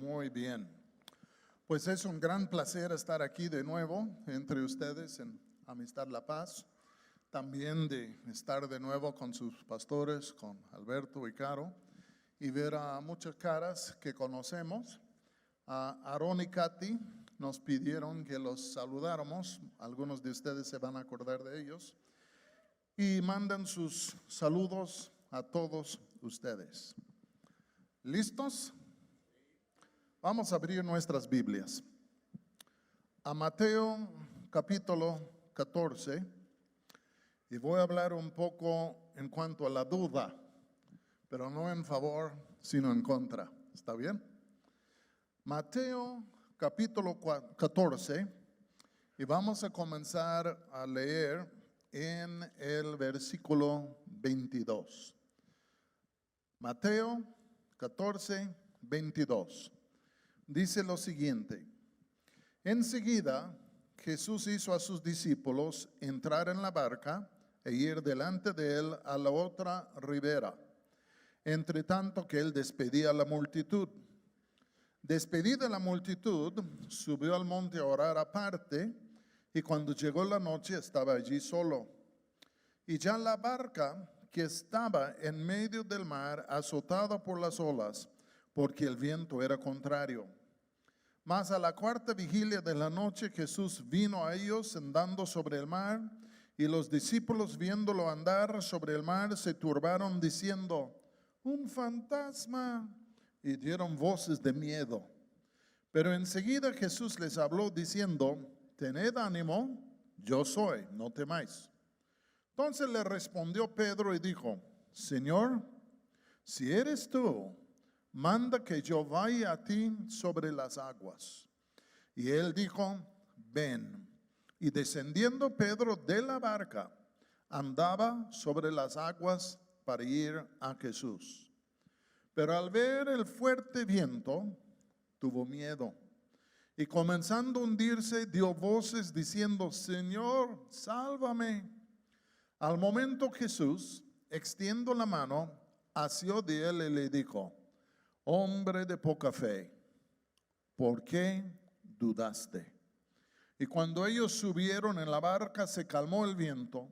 Muy bien. Pues es un gran placer estar aquí de nuevo entre ustedes en Amistad La Paz. También de estar de nuevo con sus pastores, con Alberto y Caro, y ver a muchas caras que conocemos. Aarón y Katy nos pidieron que los saludáramos. Algunos de ustedes se van a acordar de ellos. Y mandan sus saludos a todos ustedes. ¿Listos? Vamos a abrir nuestras Biblias a Mateo capítulo 14 y voy a hablar un poco en cuanto a la duda, pero no en favor, sino en contra. ¿Está bien? Mateo capítulo 14 y vamos a comenzar a leer en el versículo 22. Mateo 14, 22. Dice lo siguiente: enseguida Jesús hizo a sus discípulos entrar en la barca e ir delante de él a la otra ribera, entre tanto que él despedía a la multitud. Despedida la multitud, subió al monte a orar aparte, y cuando llegó la noche estaba allí solo. Y ya la barca, que estaba en medio del mar, azotada por las olas, porque el viento era contrario. Mas a la cuarta vigilia de la noche Jesús vino a ellos andando sobre el mar, y los discípulos viéndolo andar sobre el mar se turbaron diciendo: un fantasma, y dieron voces de miedo. Pero enseguida Jesús les habló diciendo: tened ánimo, yo soy, no temáis. Entonces le respondió Pedro y dijo: Señor, si eres tú, manda que yo vaya a ti sobre las aguas. Y él dijo: ven. Y descendiendo Pedro de la barca, andaba sobre las aguas para ir a Jesús. Pero al ver el fuerte viento, tuvo miedo. Y comenzando a hundirse, dio voces diciendo: Señor, sálvame. Al momento Jesús, extiendo la mano, asió de él y le dijo: hombre de poca fe, ¿por qué dudaste? Y cuando ellos subieron en la barca, se calmó el viento.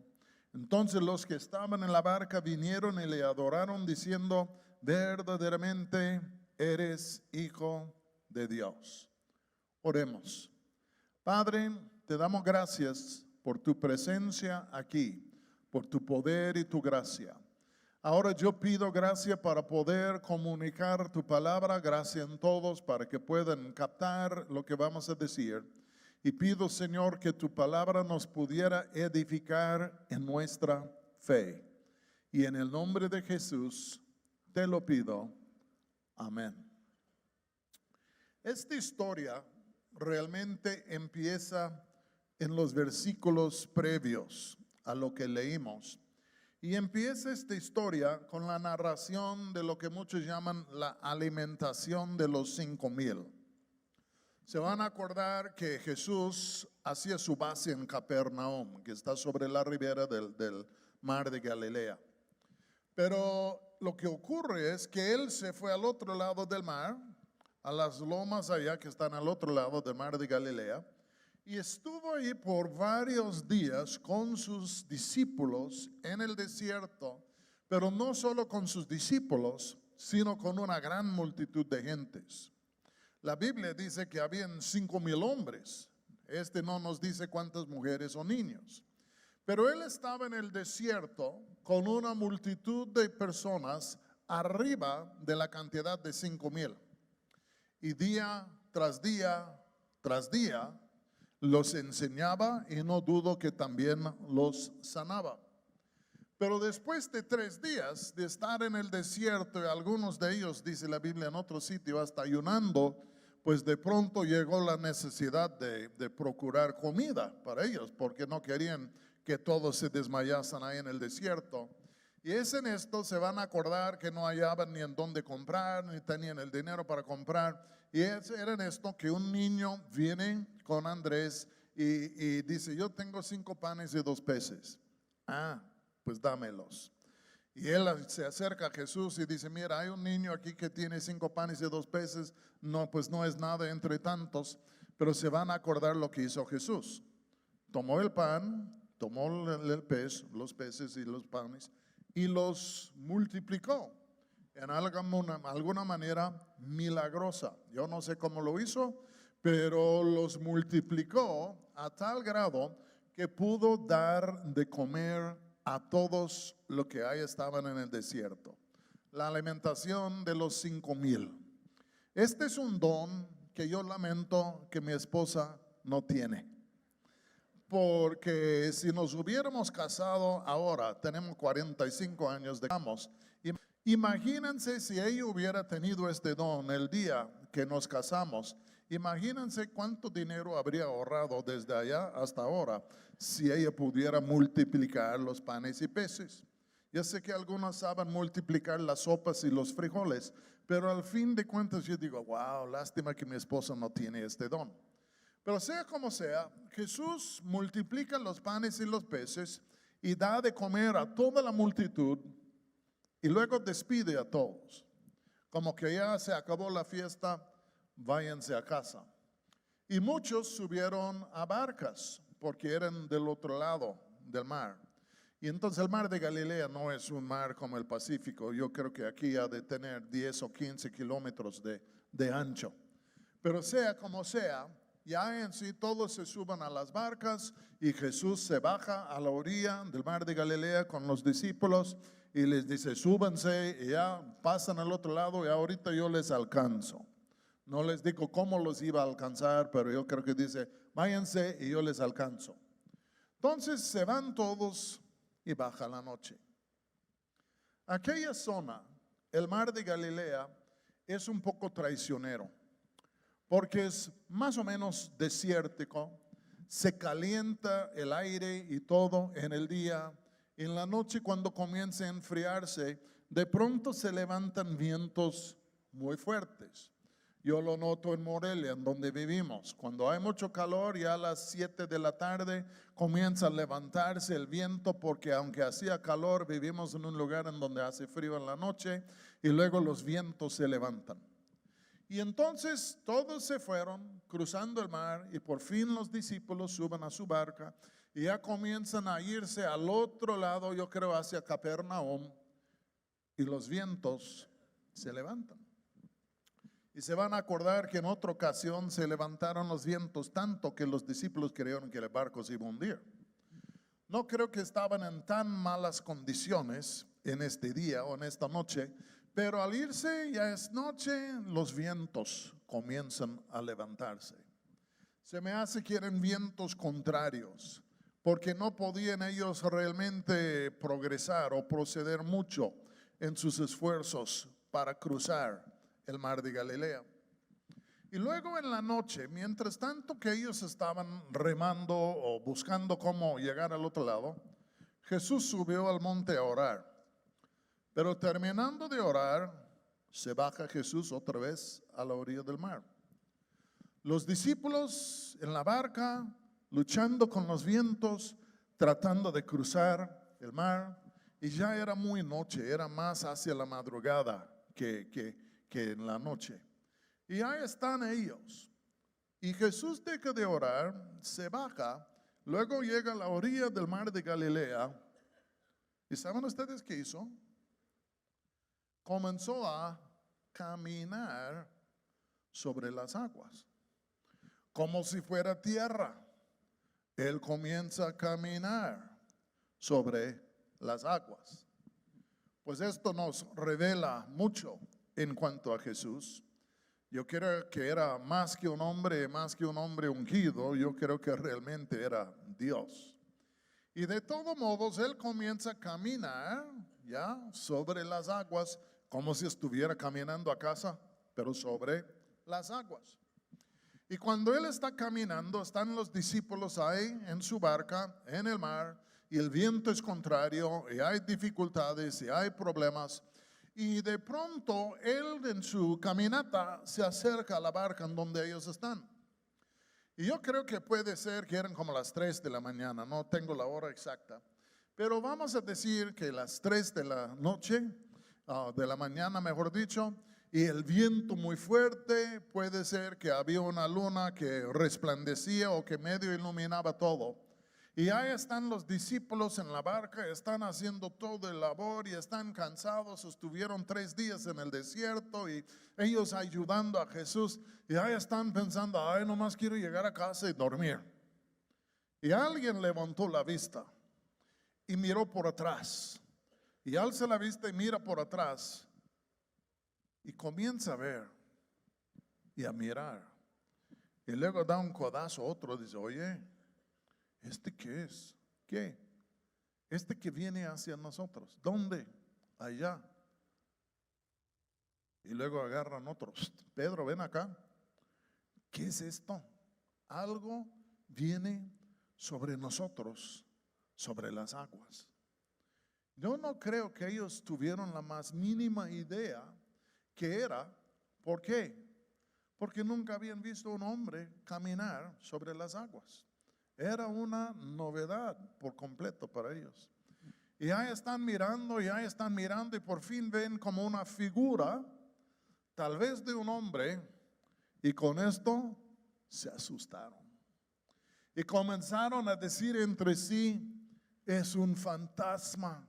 Entonces los que estaban en la barca vinieron y le adoraron diciendo: verdaderamente eres Hijo de Dios. Oremos. Padre, te damos gracias por tu presencia aquí, por tu poder y tu gracia. Ahora yo pido gracia para poder comunicar tu palabra, gracia en todos para que puedan captar lo que vamos a decir. Y pido, Señor, que tu palabra nos pudiera edificar en nuestra fe. Y en el nombre de Jesús te lo pido. Amén. Esta historia realmente empieza en los versículos previos a lo que leímos. Y empieza esta historia con la narración de lo que muchos llaman la alimentación de los 5,000. Se van a acordar que Jesús hacía su base en Capernaum, que está sobre la ribera del mar de Galilea. Pero lo que ocurre es que él se fue al otro lado del mar, a las lomas allá que están al otro lado del mar de Galilea, y estuvo ahí por varios días con sus discípulos en el desierto, pero no solo con sus discípulos, sino con una gran multitud de gentes. La Biblia dice que habían 5,000 hombres. No nos dice cuántas mujeres o niños. Pero él estaba en el desierto con una multitud de personas arriba de la cantidad de 5,000. Y día tras día tras día los enseñaba, y no dudo que también los sanaba. Pero después de 3 días de estar en el desierto, y algunos de ellos, dice la Biblia en otro sitio, hasta ayunando, pues de pronto llegó la necesidad de procurar comida para ellos, porque no querían que todos se desmayasen ahí en el desierto. Y es en esto, se van a acordar que no hallaban ni en dónde comprar, ni tenían el dinero para comprar. Y era en esto que un niño viene con Andrés y dice: yo tengo 5 panes y 2 peces. Ah, pues dámelos. Y él se acerca a Jesús y dice, mira, hay un niño aquí que tiene 5 panes y 2 peces, no, pues no es nada entre tantos, pero se van a acordar lo que hizo Jesús. Tomó el pan, tomó el pez, los peces y los panes, y los multiplicó en alguna manera milagrosa. Yo no sé cómo lo hizo, pero los multiplicó a tal grado que pudo dar de comer a todos los que ahí estaban en el desierto. La alimentación de los 5,000. Este es un don que yo lamento que mi esposa no tiene. Porque si nos hubiéramos casado ahora, tenemos 45 años de casamos. Imagínense si ella hubiera tenido este don el día que nos casamos. Imagínense cuánto dinero habría ahorrado desde allá hasta ahora si ella pudiera multiplicar los panes y peces. Yo sé que algunos saben multiplicar las sopas y los frijoles, pero al fin de cuentas yo digo, wow, lástima que mi esposa no tiene este don. Pero sea como sea, Jesús multiplica los panes y los peces y da de comer a toda la multitud y luego despide a todos. Como que ya se acabó la fiesta, váyanse a casa. Y muchos subieron a barcas porque eran del otro lado del mar. Y entonces el mar de Galilea no es un mar como el Pacífico. Yo creo que aquí ha de tener 10 o 15 kilómetros de ancho. Pero sea como sea, ya en sí todos se suban a las barcas y Jesús se baja a la orilla del mar de Galilea con los discípulos y les dice, súbanse y ya pasan al otro lado y ahorita yo les alcanzo. No les digo cómo los iba a alcanzar, pero yo creo que dice, váyanse y yo les alcanzo. Entonces se van todos y baja la noche. Aquella zona, el mar de Galilea, es un poco traicionero, porque es más o menos desértico, se calienta el aire y todo en el día. En la noche cuando comienza a enfriarse, de pronto se levantan vientos muy fuertes. Yo lo noto en Morelia, en donde vivimos. Cuando hay mucho calor, ya a las 7 de la tarde comienza a levantarse el viento, porque aunque hacía calor, vivimos en un lugar en donde hace frío en la noche y luego los vientos se levantan. Y entonces todos se fueron cruzando el mar y por fin los discípulos suben a su barca y ya comienzan a irse al otro lado, yo creo hacia Capernaum, y los vientos se levantan. Y se van a acordar que en otra ocasión se levantaron los vientos tanto que los discípulos creyeron que el barco se iba a hundir. No creo que estaban en tan malas condiciones en este día o en esta noche, pero al irse ya es noche, los vientos comienzan a levantarse. Se me hace que eran vientos contrarios, porque no podían ellos realmente progresar o proceder mucho en sus esfuerzos para cruzar el mar de Galilea. Y luego en la noche, mientras tanto que ellos estaban remando o buscando cómo llegar al otro lado, Jesús subió al monte a orar. Pero terminando de orar, se baja Jesús otra vez a la orilla del mar. Los discípulos en la barca, luchando con los vientos, tratando de cruzar el mar, y ya era muy noche, era más hacia la madrugada que en la noche. Y ahí están ellos. Y Jesús deja de orar, se baja, luego llega a la orilla del mar de Galilea. ¿Y saben ustedes qué hizo? Comenzó a caminar sobre las aguas, como si fuera tierra. Él comienza a caminar sobre las aguas. Pues esto nos revela mucho en cuanto a Jesús. Yo creo que era más que un hombre ungido, yo creo que realmente era Dios. Y de todos modos, él comienza a caminar ya sobre las aguas, como si estuviera caminando a casa, pero sobre las aguas. Y cuando él está caminando, están los discípulos ahí en su barca, en el mar, y el viento es contrario, y hay dificultades, y hay problemas. Y de pronto, él en su caminata se acerca a la barca en donde ellos están. Y yo creo que puede ser que eran como las 3 de la mañana, no tengo la hora exacta. Pero vamos a decir que las 3 de la noche, de la mañana mejor dicho, y el viento muy fuerte, puede ser que había una luna que resplandecía o que medio iluminaba todo. Y ahí están los discípulos en la barca, están haciendo todo el labor y están cansados, estuvieron 3 días en el desierto y ellos ayudando a Jesús. Y ahí están pensando, ay, nomás quiero llegar a casa y dormir. Y alguien levantó la vista y miró por atrás. Y alza la vista y mira por atrás. Y comienza a ver y a mirar. Y luego da un codazo a otro. Dice, oye, ¿este qué es? ¿Qué? Este que viene hacia nosotros. ¿Dónde? Allá. Y luego agarran otros. Pedro, ven acá. ¿Qué es esto? Algo viene sobre nosotros, sobre las aguas. Yo no creo que ellos tuvieron la más mínima idea que era. ¿Por qué? Porque nunca habían visto a un hombre caminar sobre las aguas. Era una novedad por completo para ellos. Y ahí están mirando, y por fin ven como una figura, tal vez de un hombre, y con esto se asustaron. Y comenzaron a decir entre sí, es un fantasma.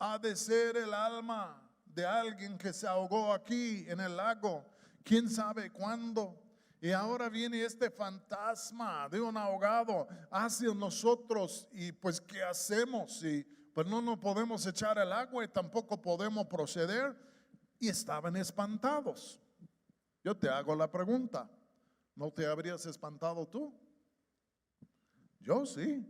Ha de ser el alma de alguien que se ahogó aquí en el lago, quién sabe cuándo. Y ahora viene este fantasma de un ahogado hacia nosotros. Y pues, ¿qué hacemos? Y pues no nos podemos echar al agua y tampoco podemos proceder. Y estaban espantados. Yo te hago la pregunta, ¿no te habrías espantado tú? Yo sí.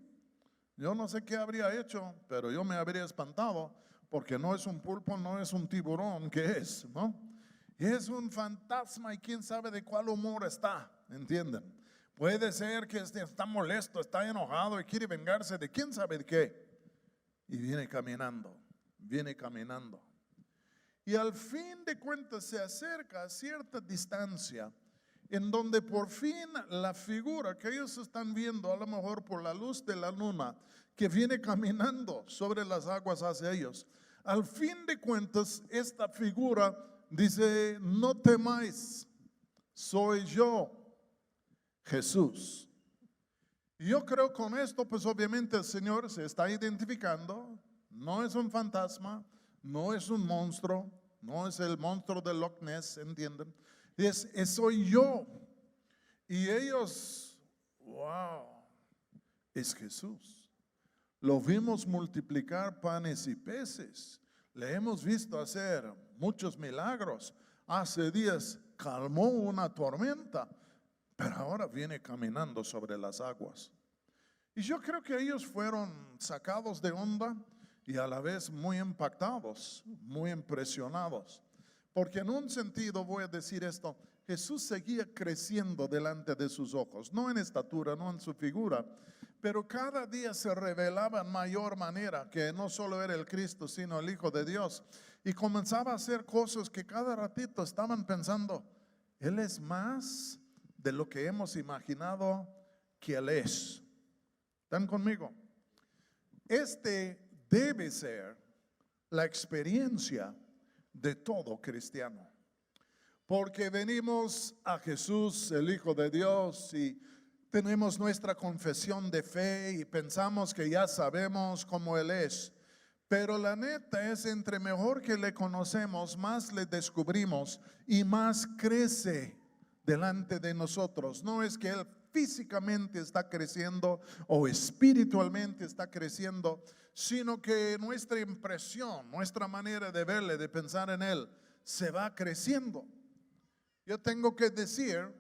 Yo no sé qué habría hecho, pero yo me habría espantado, porque no es un pulpo, no es un tiburón, ¿qué es? ¿No? Es un fantasma y quién sabe de cuál humor está, ¿entienden? Puede ser que está molesto, está enojado y quiere vengarse de quién sabe de qué. Y viene caminando, viene caminando. Y al fin de cuentas se acerca a cierta distancia, en donde por fin la figura que ellos están viendo, a lo mejor por la luz de la luna, que viene caminando sobre las aguas hacia ellos, al fin de cuentas esta figura dice, no temáis, soy yo, Jesús. Y yo creo con esto, pues obviamente el Señor se está identificando, no es un fantasma, no es un monstruo, no es el monstruo de Loch Ness, ¿entienden? Soy yo. Y ellos, wow, es Jesús. Lo vimos multiplicar panes y peces. Le hemos visto hacer muchos milagros. Hace días calmó una tormenta, pero ahora viene caminando sobre las aguas. Y yo creo que ellos fueron sacados de onda y a la vez muy impactados, muy impresionados. Porque en un sentido voy a decir esto, Jesús seguía creciendo delante de sus ojos, no en estatura, no en su figura, pero cada día se revelaba en mayor manera que no solo era el Cristo, sino el Hijo de Dios. Y comenzaba a hacer cosas que cada ratito estaban pensando, Él es más de lo que hemos imaginado que Él es. ¿Están conmigo? Este debe ser la experiencia de todo cristiano, porque venimos a Jesús, el Hijo de Dios, y tenemos nuestra confesión de fe y pensamos que ya sabemos cómo Él es, pero la neta es, entre mejor que le conocemos, más le descubrimos y más crece delante de nosotros. No es que Él físicamente está creciendo o espiritualmente está creciendo, sino que nuestra impresión, nuestra manera de verle, de pensar en Él, se va creciendo. Yo tengo que decir,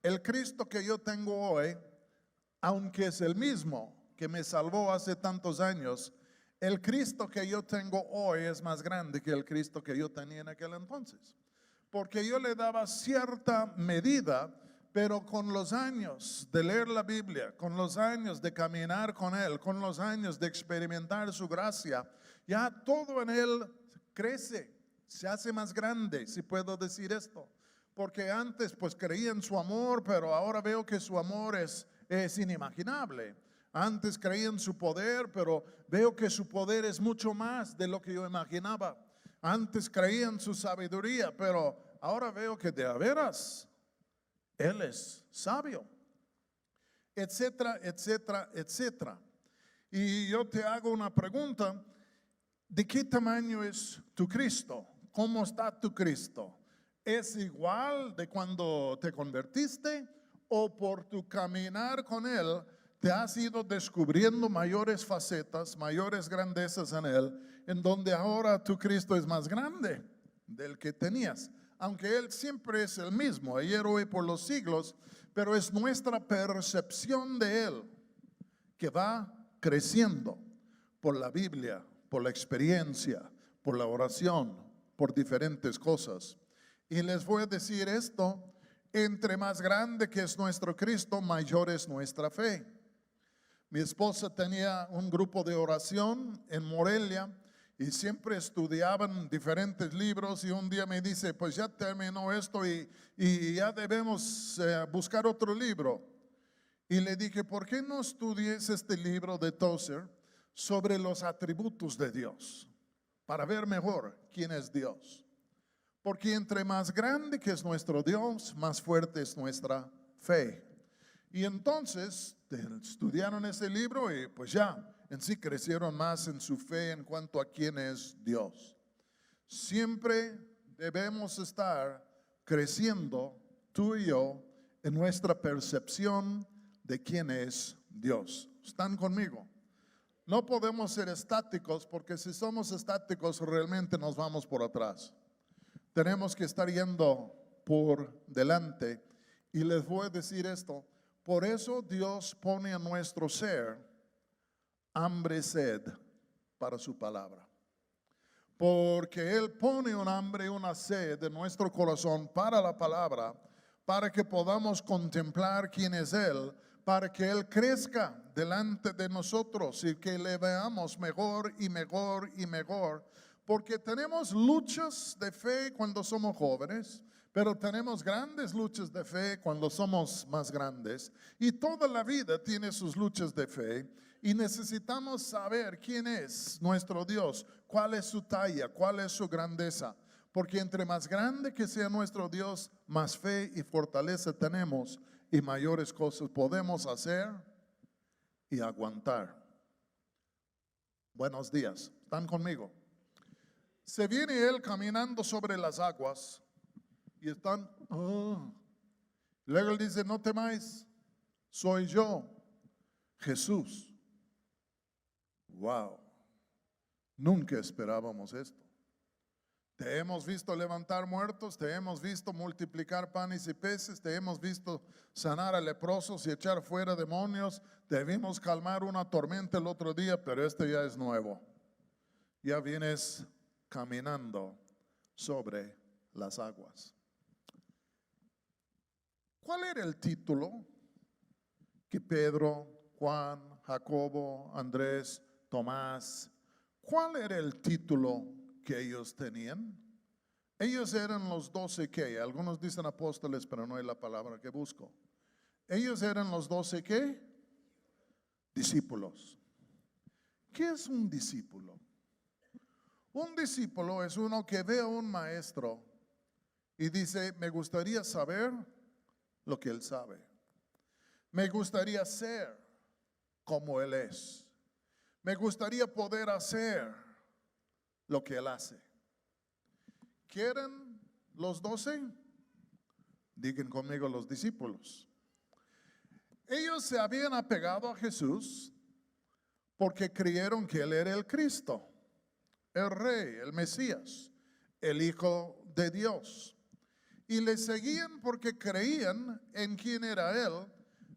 el Cristo que yo tengo hoy, aunque es el mismo que me salvó hace tantos años, el Cristo que yo tengo hoy es más grande que el Cristo que yo tenía en aquel entonces. Porque yo le daba cierta medida, pero con los años de leer la Biblia, con los años de caminar con Él, con los años de experimentar su gracia, ya todo en Él crece, se hace más grande, si puedo decir esto. Porque antes pues creía en su amor, pero ahora veo que su amor es inimaginable. Antes creía en su poder, pero veo que su poder es mucho más de lo que yo imaginaba. Antes creía en su sabiduría, pero ahora veo que de a veras Él es sabio, etcétera, etcétera, etcétera. Y yo te hago una pregunta: ¿de qué tamaño es tu Cristo? ¿Cómo está tu Cristo? ¿Es igual de cuando te convertiste o por tu caminar con Él te has ido descubriendo mayores facetas, mayores grandezas en Él, en donde ahora tu Cristo es más grande del que tenías? Aunque Él siempre es el mismo, ayer, hoy, por los siglos, pero es nuestra percepción de Él que va creciendo por la Biblia, por la experiencia, por la oración, por diferentes cosas. Y les voy a decir esto: entre más grande que es nuestro Cristo, mayor es nuestra fe. Mi esposa tenía un grupo de oración en Morelia y siempre estudiaban diferentes libros, y un día me dice: pues ya terminó esto y ya debemos buscar otro libro. Y le dije: ¿por qué no estudies este libro de Tozer sobre los atributos de Dios, para ver mejor quién es Dios? Porque entre más grande que es nuestro Dios, más fuerte es nuestra fe. Y entonces estudiaron ese libro y pues ya en sí crecieron más en su fe en cuanto a quién es Dios. Siempre debemos estar creciendo, tú y yo, en nuestra percepción de quién es Dios. ¿Están conmigo? No podemos ser estáticos, porque si somos estáticos realmente nos vamos por atrás. Tenemos que estar yendo por delante. Y les voy a decir esto: por eso Dios pone en nuestro ser hambre y sed para su palabra. Porque Él pone un hambre y una sed en nuestro corazón para la palabra, para que podamos contemplar quién es Él, para que Él crezca delante de nosotros y que le veamos mejor y mejor y mejor. Porque tenemos luchas de fe cuando somos jóvenes, pero tenemos grandes luchas de fe cuando somos más grandes. Y toda la vida tiene sus luchas de fe. Y necesitamos saber quién es nuestro Dios, cuál es su talla, cuál es su grandeza. Porque entre más grande que sea nuestro Dios, más fe y fortaleza tenemos y mayores cosas podemos hacer y aguantar. Buenos días, ¿están conmigo? Se viene Él caminando sobre las aguas y están, luego Él dice: no temáis, soy yo, Jesús. Wow, nunca esperábamos esto. Te hemos visto levantar muertos, te hemos visto multiplicar panes y peces, te hemos visto sanar a leprosos y echar fuera demonios, te vimos calmar una tormenta el otro día, pero este ya es nuevo. Ya vienes caminando sobre las aguas. ¿Cuál era el título que Pedro, Juan, Jacobo, Andrés, Tomás, cuál era el título que ellos tenían? Ellos eran los 12 ¿qué? Algunos dicen apóstoles, pero no es la palabra que busco. Ellos eran los 12 ¿qué? Discípulos. ¿Qué es un discípulo? Un discípulo es uno que ve a un maestro y dice: me gustaría saber lo que él sabe. Me gustaría ser como él es. Me gustaría poder hacer lo que él hace. ¿Quieren los 12? Digan conmigo: los discípulos. Ellos se habían apegado a Jesús porque creyeron que Él era el Cristo, el Rey, el Mesías, el Hijo de Dios. Y le seguían porque creían en quién era Él,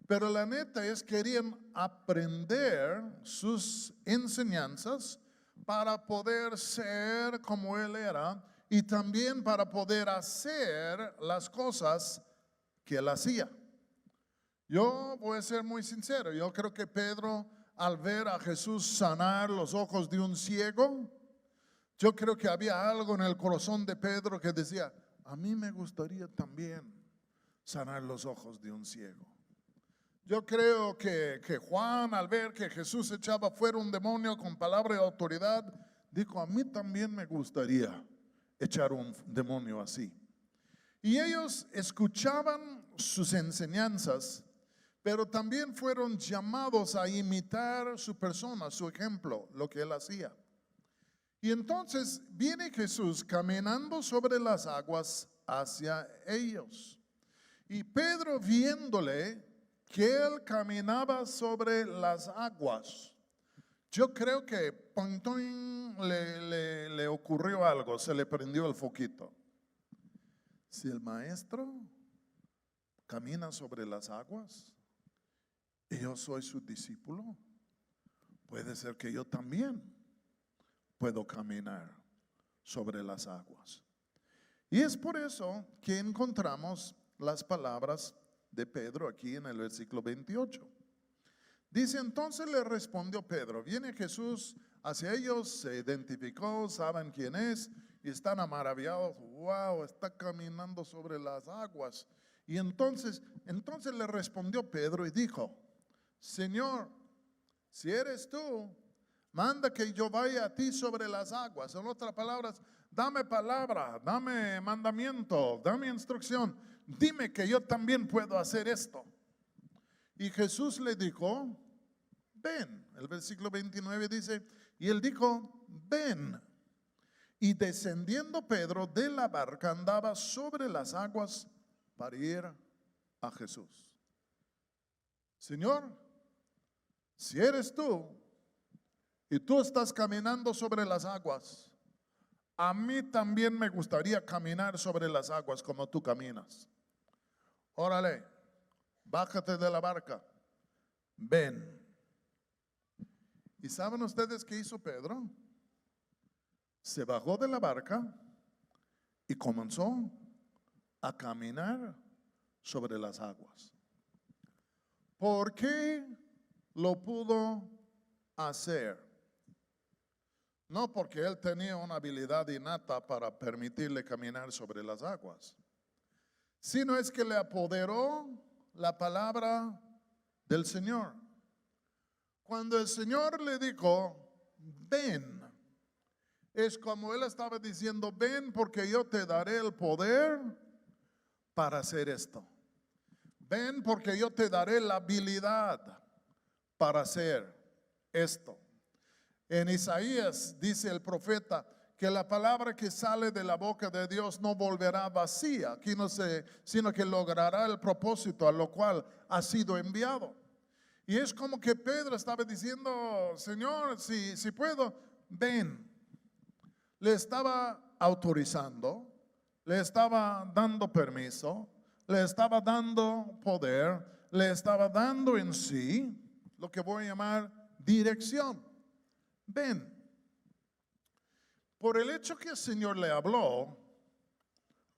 pero la neta es querían aprender sus enseñanzas para poder ser como Él era y también para poder hacer las cosas que Él hacía. Yo voy a ser muy sincero, yo creo que Pedro, al ver a Jesús sanar los ojos de un ciego, yo creo que había algo en el corazón de Pedro que decía: a mí me gustaría también sanar los ojos de un ciego. Yo creo que Juan, al ver que Jesús echaba fuera un demonio con palabra de autoridad, dijo, a mí también me gustaría echar un demonio así. Y ellos escuchaban sus enseñanzas, pero también fueron llamados a imitar su persona, su ejemplo, lo que él hacía. Y entonces viene Jesús caminando sobre las aguas hacia ellos. Y Pedro, viéndole que él caminaba sobre las aguas, yo creo que le ocurrió algo, se le prendió el foquito. Si el maestro camina sobre las aguas y yo soy su discípulo, puede ser que yo también puedo caminar sobre las aguas. Y es por eso que encontramos las palabras de Pedro aquí en el versículo 28. Dice, entonces le respondió Pedro, viene Jesús hacia ellos, se identificó, saben quién es y están maravillados, wow, está caminando sobre las aguas. Y entonces le respondió Pedro y dijo, Señor, si eres tú, manda que yo vaya a ti sobre las aguas. En otras palabras, dame palabra, dame mandamiento, dame instrucción. Dime que yo también puedo hacer esto. Y Jesús le dijo, ven. El versículo 29 dice, y él dijo, ven. Y descendiendo Pedro de la barca andaba sobre las aguas para ir a Jesús. Señor, si eres tú y tú estás caminando sobre las aguas, a mí también me gustaría caminar sobre las aguas como tú caminas. Órale, bájate de la barca, ven. ¿Y saben ustedes qué hizo Pedro? Se bajó de la barca y comenzó a caminar sobre las aguas. ¿Por qué lo pudo hacer? No porque él tenía una habilidad innata para permitirle caminar sobre las aguas, sino es que le apoderó la palabra del Señor. Cuando el Señor le dijo, ven, es como él estaba diciendo, ven porque yo te daré el poder para hacer esto. Ven porque yo te daré la habilidad para hacer esto. En Isaías dice el profeta que la palabra que sale de la boca de Dios no volverá vacía, aquí no sino que logrará el propósito a lo cual ha sido enviado. Y es como que Pedro estaba diciendo, Señor, si puedo, ven. Le estaba autorizando, le estaba dando permiso, le estaba dando poder, le estaba dando en sí lo que voy a llamar dirección. Ven. Por el hecho que el Señor le habló,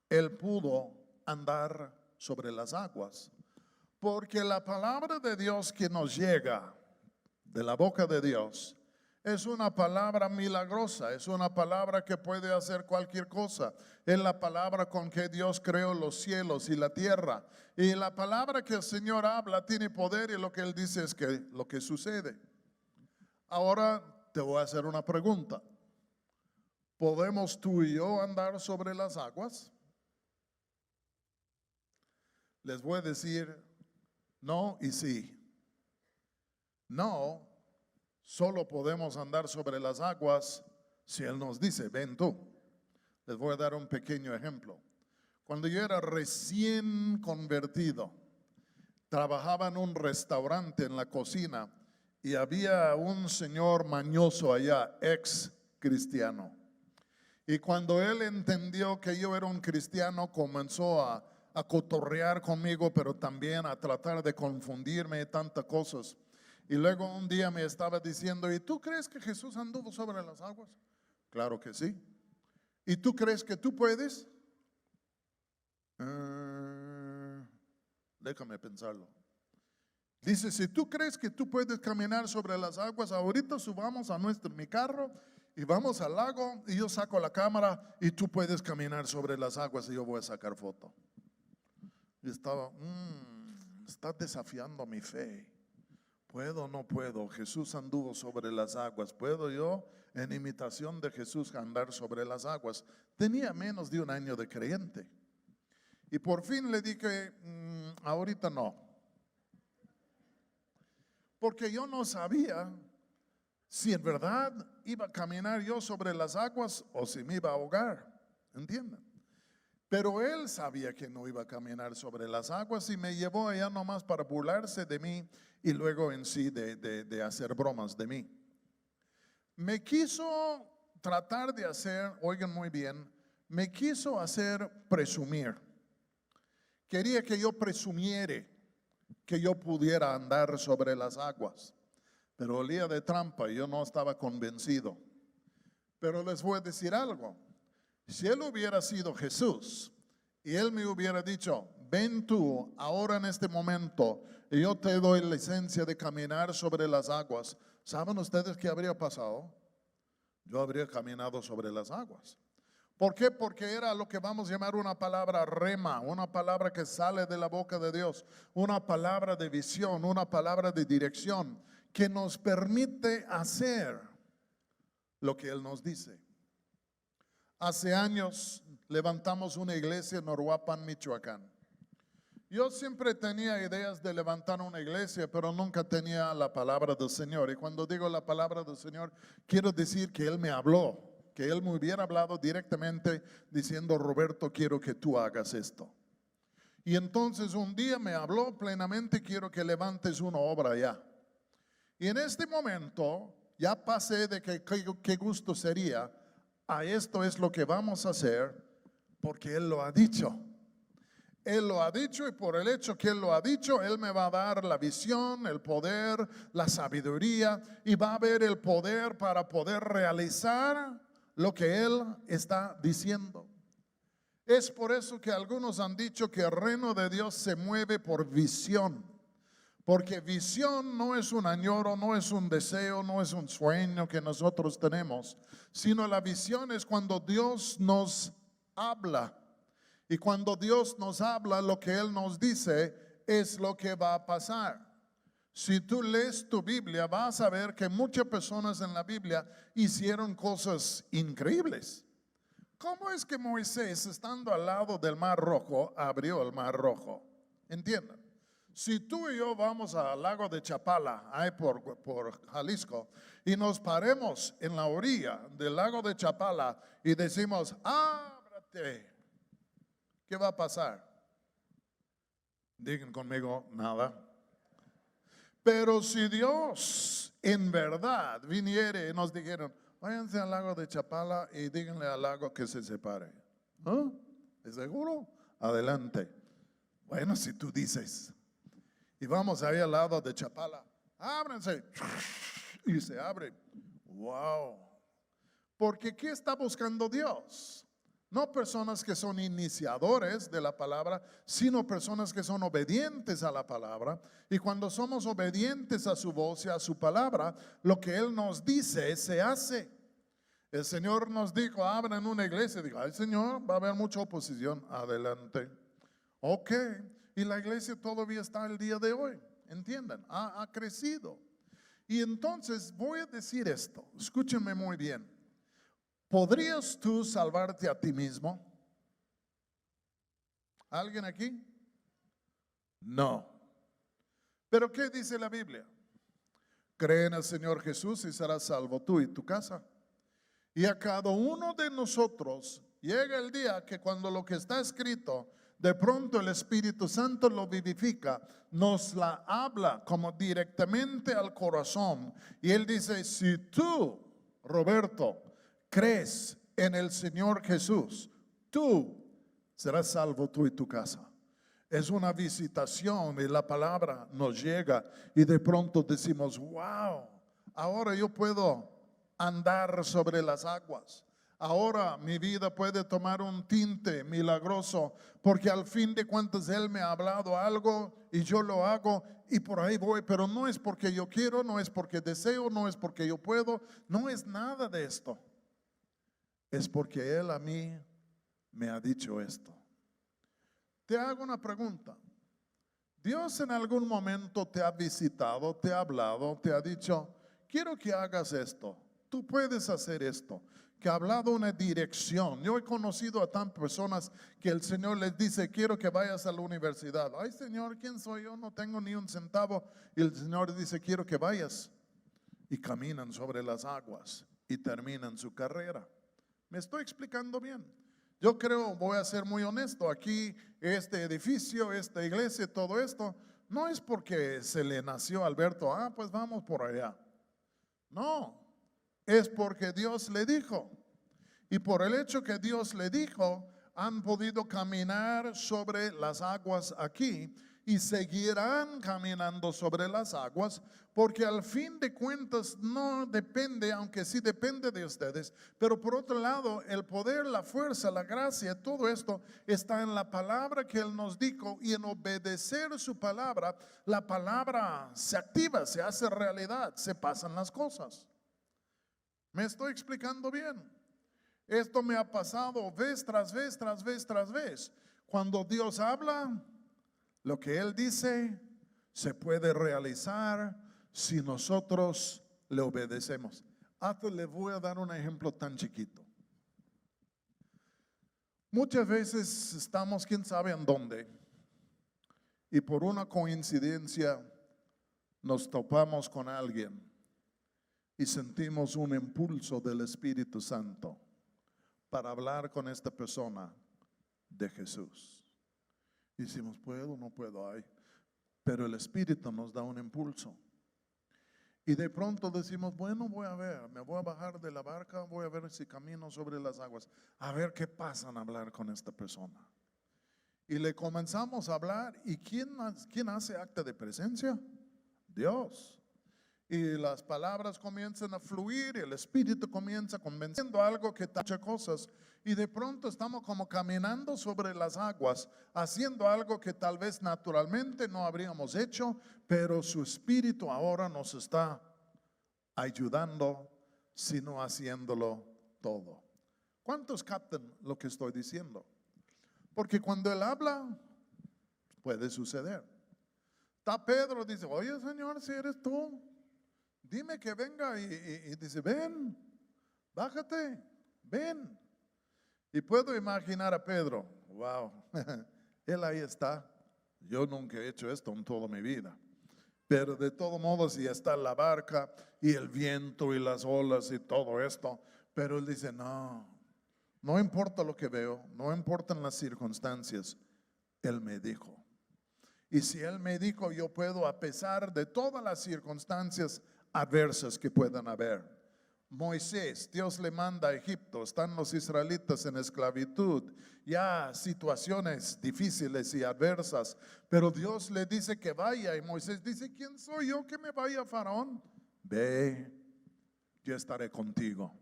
él pudo andar sobre las aguas. Porque la palabra de Dios que nos llega de la boca de Dios es una palabra milagrosa, es una palabra que puede hacer cualquier cosa. Es la palabra con que Dios creó los cielos y la tierra. Y la palabra que el Señor habla tiene poder y lo que Él dice es que lo que sucede. Ahora te voy a hacer una pregunta. ¿Podemos tú y yo andar sobre las aguas? Les voy a decir no y sí. No, solo podemos andar sobre las aguas si Él nos dice, ven tú. Les voy a dar un pequeño ejemplo. Cuando yo era recién convertido, trabajaba en un restaurante en la cocina y había un señor mañoso allá, ex cristiano. Y cuando él entendió que yo era un cristiano, comenzó a cotorrear conmigo, pero también a tratar de confundirme de tantas cosas. Y luego un día me estaba diciendo, ¿y tú crees que Jesús anduvo sobre las aguas? Claro que sí. ¿Y tú crees que tú puedes? Déjame pensarlo. Dice, si tú crees que tú puedes caminar sobre las aguas, ahorita subamos a mi carro y vamos al lago y yo saco la cámara y tú puedes caminar sobre las aguas y yo voy a sacar foto. Y estaba, está desafiando mi fe. ¿Puedo o no puedo? Jesús anduvo sobre las aguas. ¿Puedo yo, en imitación de Jesús, andar sobre las aguas? Tenía menos de un año de creyente. Y por fin le dije, ahorita no. Porque yo no sabía si en verdad iba a caminar yo sobre las aguas o si me iba a ahogar. ¿Entienden? Pero él sabía que no iba a caminar sobre las aguas y me llevó allá nomás para burlarse de mí y luego en sí de hacer bromas de mí. Me quiso tratar de hacer, oigan muy bien, me quiso hacer presumir. Quería que yo presumiera que yo pudiera andar sobre las aguas, pero olía de trampa y yo no estaba convencido. Pero les voy a decir algo. Si él hubiera sido Jesús y él me hubiera dicho, ven tú ahora en este momento y yo te doy licencia de caminar sobre las aguas, ¿saben ustedes qué habría pasado? Yo habría caminado sobre las aguas. ¿Por qué? Porque era lo que vamos a llamar una palabra rema, una palabra que sale de la boca de Dios, una palabra de visión, una palabra de dirección que nos permite hacer lo que Él nos dice. Hace años levantamos una iglesia en Uruapan, Michoacán. Yo siempre tenía ideas de levantar una iglesia, pero nunca tenía la palabra del Señor. Y cuando digo la palabra del Señor, quiero decir que Él me habló, que Él me hubiera hablado directamente diciendo, Roberto, quiero que tú hagas esto. Y entonces un día me habló plenamente, quiero que levantes una obra allá. Y en este momento ya pasé de que qué gusto sería, a esto es lo que vamos a hacer, porque Él lo ha dicho. Él lo ha dicho y por el hecho que Él lo ha dicho, Él me va a dar la visión, el poder, la sabiduría y va a haber el poder para poder realizar lo que Él está diciendo. Es por eso que algunos han dicho que el reino de Dios se mueve por visión. Porque visión no es un añoro, no es un deseo, no es un sueño que nosotros tenemos, sino la visión es cuando Dios nos habla. Y cuando Dios nos habla, lo que Él nos dice es lo que va a pasar. Si tú lees tu Biblia, vas a ver que muchas personas en la Biblia hicieron cosas increíbles. ¿Cómo es que Moisés, estando al lado del Mar Rojo, abrió el Mar Rojo? ¿Entienden? Si tú y yo vamos al lago de Chapala, ahí por Jalisco, y nos paremos en la orilla del lago de Chapala y decimos, ábrate, ¿qué va a pasar? Digan conmigo, nada. Pero si Dios en verdad viniere y nos dijeron, váyanse al lago de Chapala y díganle al lago que se separe. ¿Ah? ¿Es seguro? Adelante. Bueno, si tú dices. Y vamos ahí al lado de Chapala. Ábranse. Y se abre. Wow. Porque ¿qué está buscando Dios? No personas que son iniciadores de la palabra, sino personas que son obedientes a la palabra. Y cuando somos obedientes a su voz y a su palabra, lo que Él nos dice se hace. El Señor nos dijo, abran una iglesia. Digo, ay Señor, va a haber mucha oposición. Adelante. Ok. Y la iglesia todavía está el día de hoy. Entiendan, ha crecido. Y entonces voy a decir esto. Escúchenme muy bien. ¿Podrías tú salvarte a ti mismo? ¿Alguien aquí? No. ¿Pero qué dice la Biblia? Cree en el Señor Jesús y serás salvo tú y tu casa. Y a cada uno de nosotros llega el día que cuando lo que está escrito, de pronto el Espíritu Santo lo vivifica, nos la habla como directamente al corazón. Y Él dice, si tú, Roberto, crees en el Señor Jesús, tú serás salvo tú y tu casa. Es una visitación y la palabra nos llega y de pronto decimos, wow, ahora yo puedo andar sobre las aguas. Ahora mi vida puede tomar un tinte milagroso porque al fin de cuentas Él me ha hablado algo y yo lo hago y por ahí voy, pero no es porque yo quiero, no es porque deseo, no es porque yo puedo, no es nada de esto. Es porque Él a mí me ha dicho esto. Te hago una pregunta. Dios en algún momento te ha visitado, te ha hablado, te ha dicho, quiero que hagas esto, tú puedes hacer esto, que ha hablado una dirección. Yo he conocido a tantas personas que el Señor les dice, quiero que vayas a la universidad. Ay, Señor, ¿quién soy yo? No tengo ni un centavo. Y el Señor dice, quiero que vayas. Y caminan sobre las aguas y terminan su carrera. ¿Me estoy explicando bien? Yo creo, voy a ser muy honesto, aquí este edificio, esta iglesia, todo esto, no es porque se le nació a Alberto, pues vamos por allá. No, es porque Dios le dijo. Y por el hecho que Dios le dijo, han podido caminar sobre las aguas aquí y seguirán caminando sobre las aguas, porque al fin de cuentas no depende, aunque sí depende de ustedes, pero por otro lado el poder, la fuerza, la gracia, todo esto está en la palabra que Él nos dijo, y en obedecer su palabra, la palabra se activa, se hace realidad, se pasan las cosas. ¿Me estoy explicando bien? Esto me ha pasado vez tras vez, tras vez, tras vez. Cuando Dios habla, lo que Él dice se puede realizar si nosotros le obedecemos. Hasta le voy a dar un ejemplo tan chiquito. Muchas veces estamos quién sabe en dónde y por una coincidencia nos topamos con alguien y sentimos un impulso del Espíritu Santo para hablar con esta persona de Jesús. Y decimos, ¿puedo? No puedo. Ay. Pero el Espíritu nos da un impulso. Y de pronto decimos, bueno, voy a ver, me voy a bajar de la barca, voy a ver si camino sobre las aguas, a ver qué pasa en hablar con esta persona. Y le comenzamos a hablar, ¿y quién hace acta de presencia? Dios. Y las palabras comienzan a fluir y el Espíritu comienza convenciendo algo que tacha cosas. Y de pronto estamos como caminando sobre las aguas, haciendo algo que tal vez naturalmente no habríamos hecho, pero su Espíritu ahora nos está ayudando, sino haciéndolo todo. ¿Cuántos captan lo que estoy diciendo? Porque cuando Él habla, puede suceder. Está Pedro, dice, oye Señor, si eres tú, dime que venga, y dice, ven, bájate, ven. Y puedo imaginar a Pedro, wow, él ahí está. Yo nunca he hecho esto en toda mi vida. Pero de todos modos, si está la barca y el viento y las olas y todo esto, pero él dice, no importa lo que veo, no importan las circunstancias, Él me dijo. Y si Él me dijo, yo puedo, a pesar de todas las circunstancias adversas que puedan haber. Moisés, Dios le manda a Egipto, están los israelitas en esclavitud, ya situaciones difíciles y adversas, pero Dios le dice que vaya, y Moisés dice, ¿quién soy yo que me vaya, Faraón? Ve, yo estaré contigo.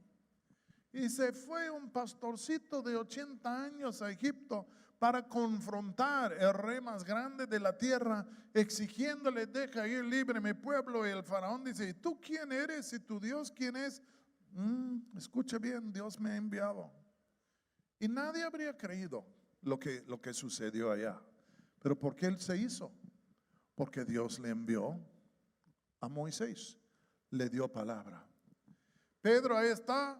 Y se fue un pastorcito de 80 años a Egipto para confrontar el rey más grande de la tierra, exigiéndole, deja ir libre mi pueblo. Y el faraón dice, ¿y tú quién eres? ¿Y tu Dios quién es? Escucha bien, Dios me ha enviado. Y nadie habría creído lo que sucedió allá. Pero ¿por qué él se hizo? Porque Dios le envió a Moisés, le dio palabra. Pedro ahí está.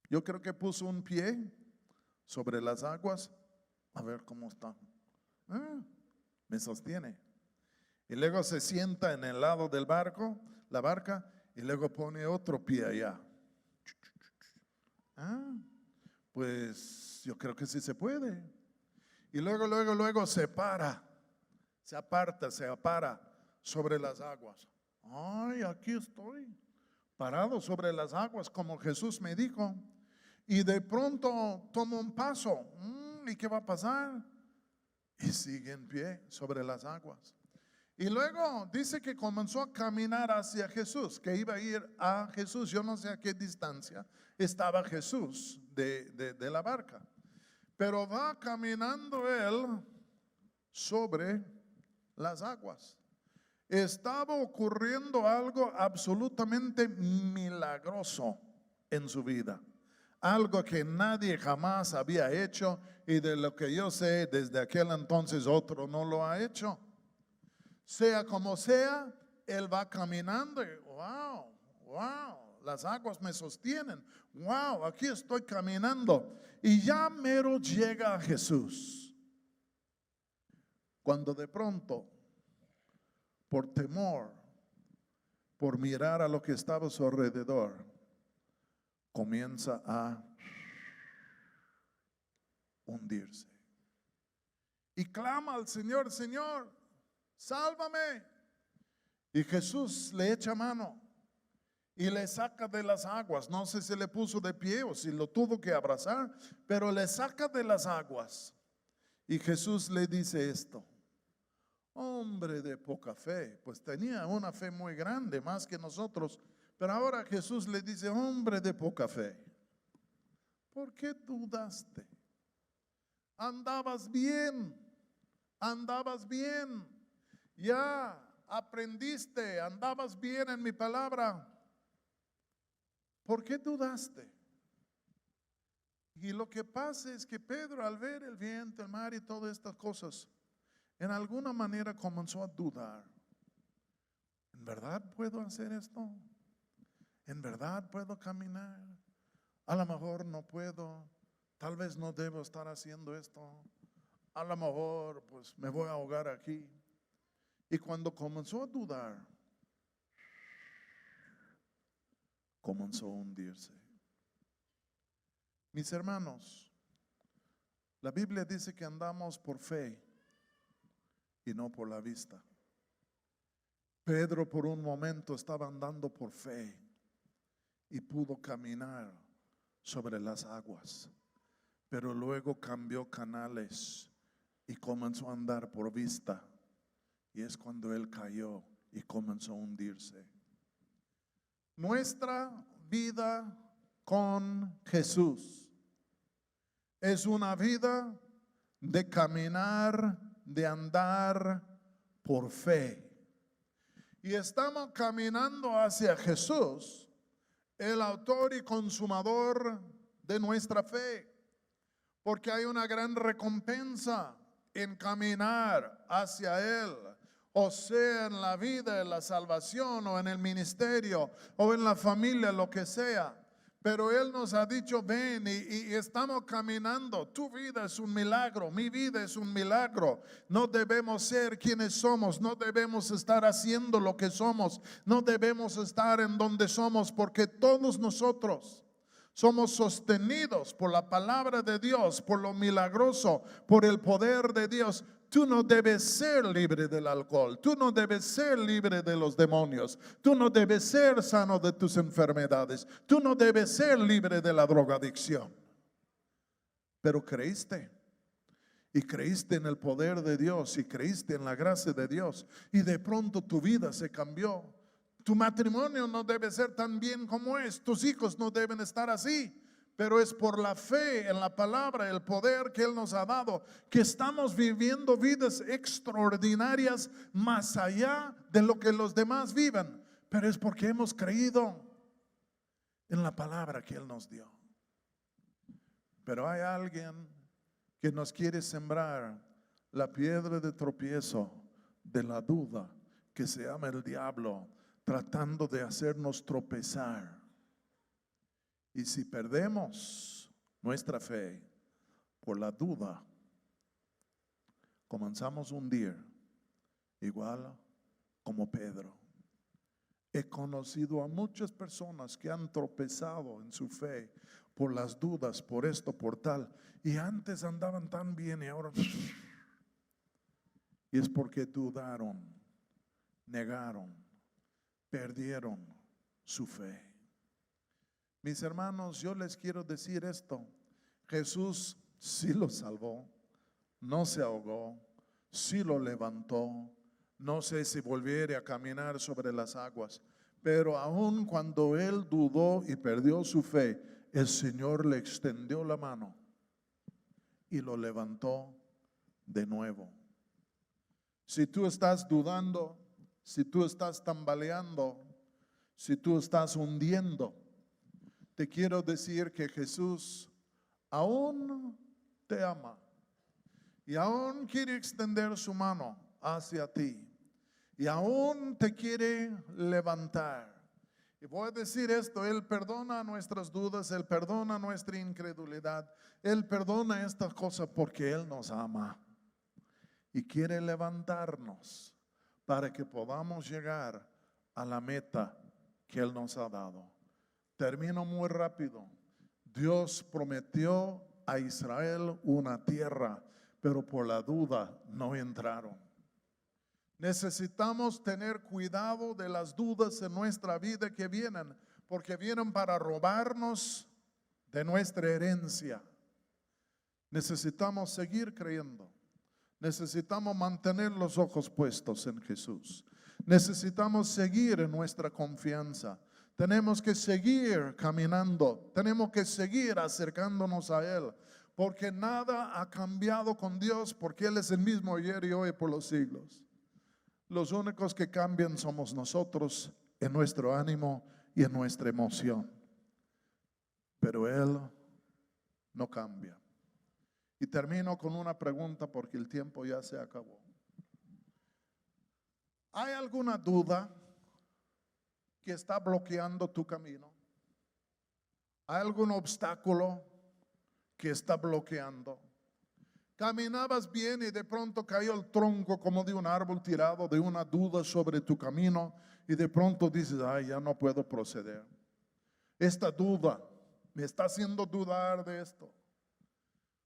Yo creo que puso un pie sobre las aguas, a ver cómo está. Me sostiene. Y luego se sienta en el lado del barco, la barca, y luego pone otro pie allá. Pues yo creo que sí se puede. Y luego se para, se aparta, se apara sobre las aguas. Ay, aquí estoy, parado sobre las aguas como Jesús me dijo. Y de pronto toma un paso. ¿Y qué va a pasar? Y sigue en pie sobre las aguas. Y luego dice que comenzó a caminar hacia Jesús, que iba a ir a Jesús. Yo no sé a qué distancia estaba Jesús de la barca. Pero va caminando él sobre las aguas. Estaba ocurriendo algo absolutamente milagroso en su vida. algo que nadie jamás había hecho y de lo que yo sé, desde aquel entonces otro no lo ha hecho. Sea como sea, él va caminando y wow, las aguas me sostienen. Wow, aquí estoy caminando. Y ya mero llega a Jesús. Cuando de pronto, por temor, por mirar a lo que estaba a su alrededor, comienza a hundirse. Y clama al Señor, Señor, sálvame. Y Jesús le echa mano y le saca de las aguas. No sé si le puso de pie o si lo tuvo que abrazar, pero le saca de las aguas. Y Jesús le dice esto: hombre de poca fe. Pues tenía una fe muy grande, más que nosotros. Pero ahora Jesús le dice: hombre de poca fe, ¿por qué dudaste? Andabas bien, ya aprendiste, andabas bien en mi palabra. ¿Por qué dudaste? Y lo que pasa es que Pedro, al ver el viento, el mar y todas estas cosas, en alguna manera comenzó a dudar. ¿En verdad puedo hacer esto? ¿En verdad puedo caminar? A lo mejor no puedo. Tal vez no debo estar haciendo esto. A lo mejor pues me voy a ahogar aquí. Y cuando comenzó a dudar, comenzó a hundirse. Mis hermanos, la Biblia dice que andamos por fe y no por la vista. Pedro por un momento estaba andando por fe y pudo caminar sobre las aguas, pero luego cambió canales y comenzó a andar por vista, y es cuando él cayó y comenzó a hundirse. Nuestra vida con Jesús es una vida de caminar, de andar por fe. Y estamos caminando hacia Jesús, el autor y consumador de nuestra fe, porque hay una gran recompensa en caminar hacia Él, o sea, en la vida, en la salvación, o en el ministerio, o en la familia, lo que sea. Pero Él nos ha dicho: ven, y estamos caminando. Tu vida es un milagro, mi vida es un milagro. No debemos ser quienes somos, no debemos estar haciendo lo que somos, no debemos estar en donde somos, porque todos nosotros somos sostenidos por la palabra de Dios, por lo milagroso, por el poder de Dios. Tú no debes ser libre del alcohol, tú no debes ser libre de los demonios, tú no debes ser sano de tus enfermedades, tú no debes ser libre de la drogadicción. Pero creíste, y creíste en el poder de Dios, y creíste en la gracia de Dios, y de pronto tu vida se cambió. Tu matrimonio no debe ser tan bien como es, tus hijos no deben estar así, pero es por la fe en la palabra, el poder que Él nos ha dado, que estamos viviendo vidas extraordinarias más allá de lo que los demás viven. Pero es porque hemos creído en la palabra que Él nos dio. Pero hay alguien que nos quiere sembrar la piedra de tropiezo de la duda, que se llama el diablo, tratando de hacernos tropezar. Y si perdemos nuestra fe por la duda, comenzamos a hundir, igual como Pedro. He conocido a muchas personas que han tropezado en su fe por las dudas, por esto, por tal, y antes andaban tan bien y ahora y es porque dudaron, negaron, perdieron su fe. Mis hermanos, yo les quiero decir esto: Jesús sí lo salvó, no se ahogó, sí lo levantó. No sé si volviera a caminar sobre las aguas, pero aun cuando él dudó y perdió su fe, el Señor le extendió la mano y lo levantó de nuevo. Si tú estás dudando, si tú estás tambaleando, si tú estás hundiendo, te quiero decir que Jesús aún te ama y aún quiere extender su mano hacia ti y aún te quiere levantar. Y voy a decir esto: Él perdona nuestras dudas, Él perdona nuestra incredulidad, Él perdona estas cosas porque Él nos ama y quiere levantarnos para que podamos llegar a la meta que Él nos ha dado. Termino muy rápido. Dios prometió a Israel una tierra, pero por la duda no entraron. Necesitamos tener cuidado de las dudas en nuestra vida que vienen, porque vienen para robarnos de nuestra herencia. Necesitamos seguir creyendo. Necesitamos mantener los ojos puestos en Jesús. Necesitamos seguir en nuestra confianza. Tenemos que seguir caminando. Tenemos que seguir acercándonos a Él, porque nada ha cambiado con Dios, porque Él es el mismo ayer y hoy por los siglos. Los únicos que cambian somos nosotros en nuestro ánimo y en nuestra emoción. Pero Él no cambia. Y termino con una pregunta porque el tiempo ya se acabó. ¿Hay alguna duda que está bloqueando tu camino? ¿Hay algún obstáculo que está bloqueando? Caminabas bien y de pronto cayó el tronco como de un árbol tirado, de una duda sobre tu camino, y de pronto dices: ay, ya no puedo proceder. Esta duda me está haciendo dudar de esto.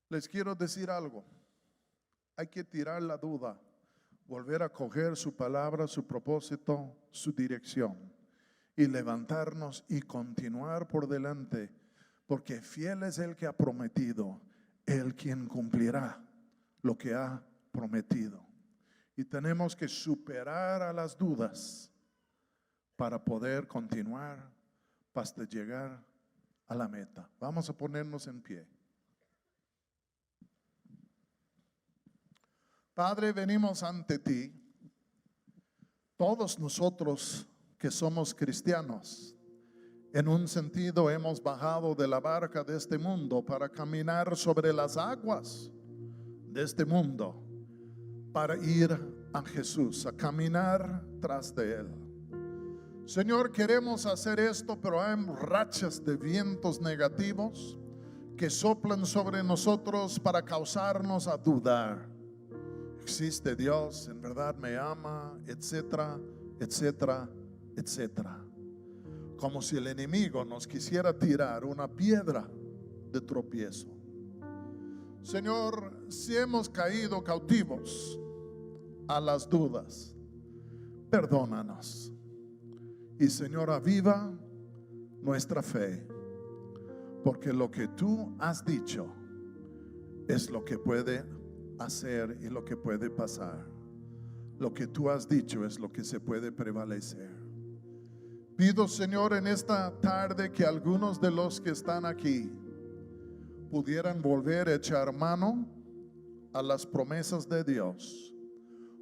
Les quiero decir algo: hay que tirar la duda, volver a coger su palabra, su propósito, su dirección, y levantarnos y continuar por delante, porque fiel es el que ha prometido, el quien cumplirá lo que ha prometido. Y tenemos que superar a las dudas para poder continuar hasta llegar a la meta. Vamos a ponernos en pie. Padre, venimos ante ti, todos nosotros que somos cristianos. En un sentido hemos bajado de la barca de este mundo para caminar sobre las aguas de este mundo, para ir a Jesús, a caminar tras de Él. Señor, queremos hacer esto, pero hay rachas de vientos negativos que soplan sobre nosotros para causarnos a dudar. Existe Dios, en verdad me ama, etcétera, etcétera, etcétera. Como si el enemigo nos quisiera tirar una piedra de tropiezo. Señor, si hemos caído cautivos a las dudas, perdónanos. Y Señor, aviva nuestra fe, porque lo que tú has dicho es lo que puede hacer y lo que puede pasar. Lo que tú has dicho es lo que se puede prevalecer. Pido, Señor, en esta tarde que algunos de los que están aquí pudieran volver a echar mano a las promesas de Dios,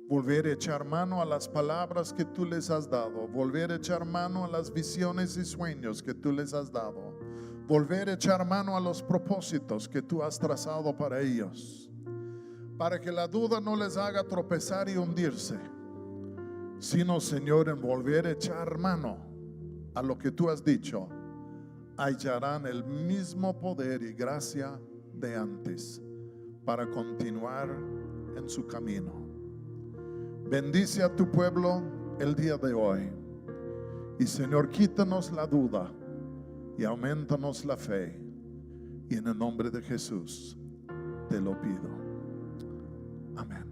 volver a echar mano a las palabras que tú les has dado, volver a echar mano a las visiones y sueños que tú les has dado, volver a echar mano a los propósitos que tú has trazado para ellos, para que la duda no les haga tropezar y hundirse, sino, Señor, en volver a echar mano a lo que tú has dicho, hallarán el mismo poder y gracia de antes para continuar en su camino. Bendice a tu pueblo el día de hoy. Y Señor, quítanos la duda y aumentanos la fe. Y en el nombre de Jesús te lo pido. Amén.